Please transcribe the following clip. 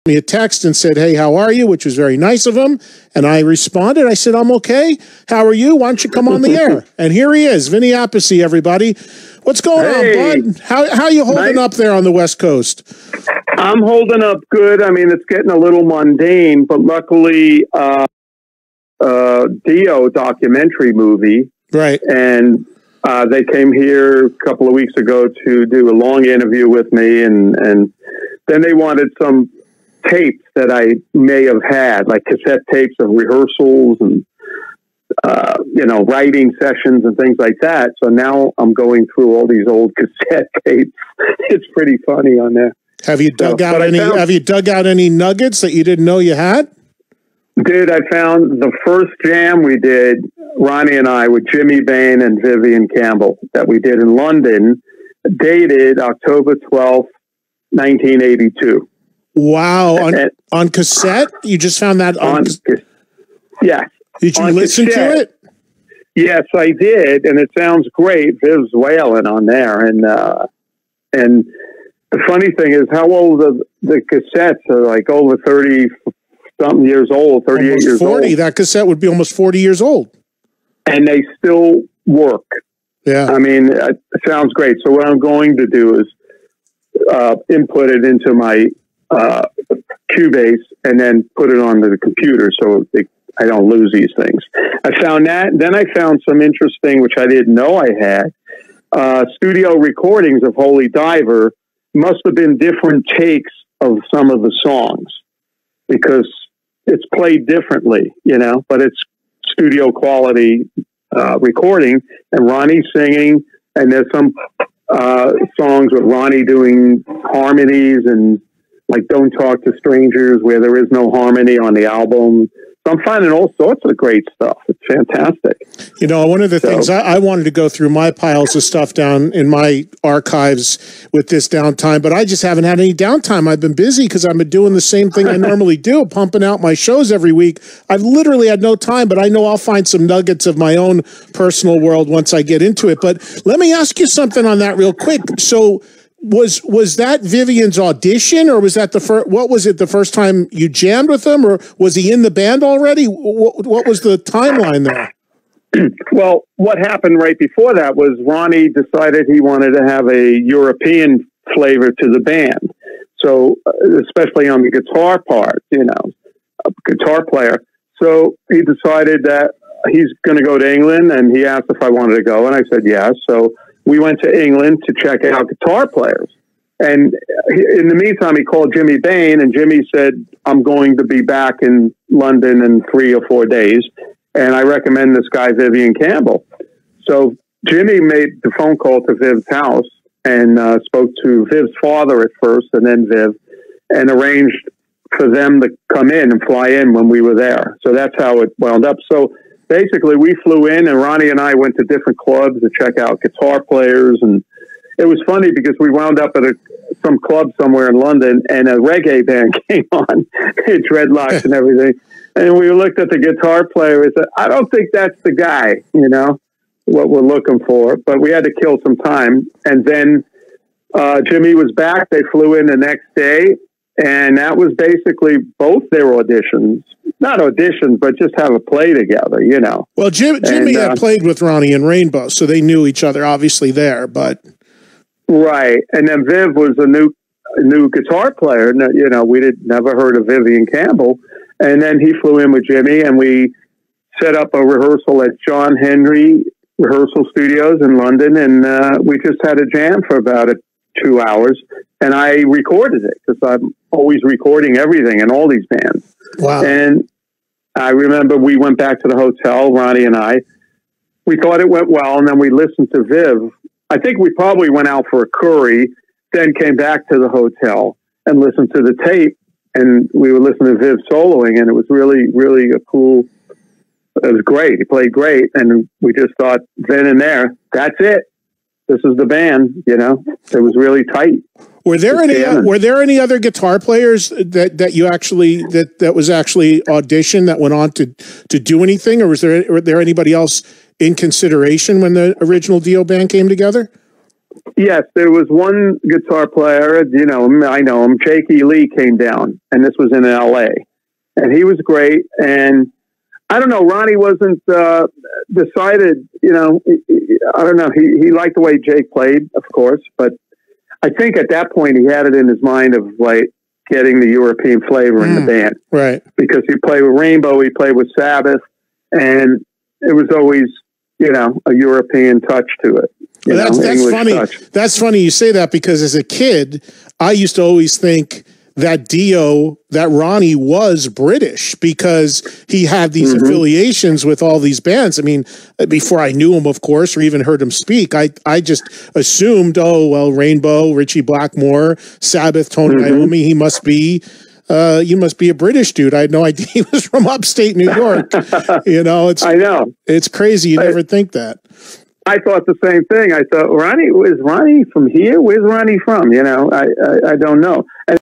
me a text and said, "Hey, how are you?" which was very nice of him. And I responded. I said, "I'm okay. How are you? Why don't you come on the air?" And here he is, Vinnie Appice, everybody. What's going on, bud? How are you holding up there on the West Coast? I'm holding up good. I mean, it's getting a little mundane, but luckily, DIO documentary movie. Right. And they came here a couple of weeks ago to do a long interview with me, and then they wanted some tapes that I may have had, like cassette tapes of rehearsals and writing sessions and things like that. So now I'm going through all these old cassette tapes. It's pretty funny on there. Have you dug out any? Have you dug out any nuggets that you didn't know you had? Dude, I found the first jam we did, Ronnie and I, with Jimmy Bain and Vivian Campbell, that we did in London, dated October 12th, 1982. Wow. On cassette? You just found that on yes. Did you listen to it? Yes, I did, and it sounds great. Viv's wailing on there, and the funny thing is how old the cassettes are, like over 30-something years old, 38 almost years 40. old. That cassette would be almost 40 years old. And they still work. Yeah. I mean, it sounds great. So what I'm going to do is input it into my Cubase and then put it on the computer so I don't lose these things. I found that. Then I found some interesting, which I didn't know I had, studio recordings of Holy Diver. Must have been different takes of some of the songs because it's played differently, but it's studio quality recording, and Ronnie singing, and there's some songs with Ronnie doing harmonies and like Don't Talk to Strangers where there is no harmony on the album. So I'm finding all sorts of great stuff. It's fantastic. One of the things I wanted to go through my piles of stuff down in my archives with this downtime, but I just haven't had any downtime. I've been busy because I've been doing the same thing I normally do, pumping out my shows every week. I've literally had no time, but I know I'll find some nuggets of my own personal world once I get into it. But let me ask you something on that real quick. So was that Vivian's audition, or was that what was it, the first time you jammed with him, or was he in the band already? What was the timeline there? Well, what happened right before that was Ronnie decided he wanted to have a European flavor to the band. So, especially on the guitar part, a guitar player. So he decided that he's going to go to England, and he asked if I wanted to go, and I said yes. So we went to England to check out guitar players. And in the meantime, he called Jimmy Bain, and Jimmy said, I'm going to be back in London in 3 or 4 days, and I recommend this guy, Vivian Campbell. So Jimmy made the phone call to Viv's house and spoke to Viv's father at first, and then Viv, and arranged for them to come in and fly in when we were there. So that's how it wound up. So basically, we flew in, and Ronnie and I went to different clubs to check out guitar players. And it was funny because we wound up at some club somewhere in London, and a reggae band came on, dreadlocks and everything. And we looked at the guitar player and said, I don't think that's the guy, what we're looking for. But we had to kill some time. And then Jimmy was back. They flew in the next day. And that was basically both their auditions. Not auditions, but just have a play together, Well, Jimmy had played with Ronnie in Rainbow, so they knew each other obviously there, but... Right. And then Viv was a new guitar player. We never heard of Vivian Campbell. And then he flew in with Jimmy, and we set up a rehearsal at John Henry Rehearsal Studios in London, and we just had a jam for about 2 hours. And I recorded it because I'm always recording everything in all these bands. Wow. And I remember we went back to the hotel, Ronnie and I. We thought it went well, and then we listened to Viv. I think we probably went out for a curry, then came back to the hotel and listened to the tape. And we were listening to Viv soloing, and it was really, really a cool... It was great. He played great. And we just thought then and there, that's it. This is the band, It was really tight. Were there any other guitar players that you actually that was actually auditioned that went on to do anything, or was there anybody else in consideration when the original DIO band came together? Yes, there was one guitar player, you know, I know him, Jakey Lee came down, and this was in LA. And he was great. And I don't know, Ronnie wasn't decided, you know, I don't know. He liked the way Jake played, of course, but I think at that point he had it in his mind of like getting the European flavor in the band. Right. Because he played with Rainbow, he played with Sabbath, and it was always, you know, a European touch to it. Well, that's funny. Touch. That's funny you say that, because as a kid, I used to always think that Dio, that Ronnie was British, because he had these affiliations with all these bands. I mean, before I knew him, of course, or even heard him speak, I just assumed, oh, well, Rainbow, Ritchie Blackmore, Sabbath, Tony Iommi, he must be a British dude. I had no idea he was from upstate New York. You know, I know. It's crazy. You never think that. I thought the same thing. I thought, is Ronnie from here? Where's Ronnie from? You know, I don't know. And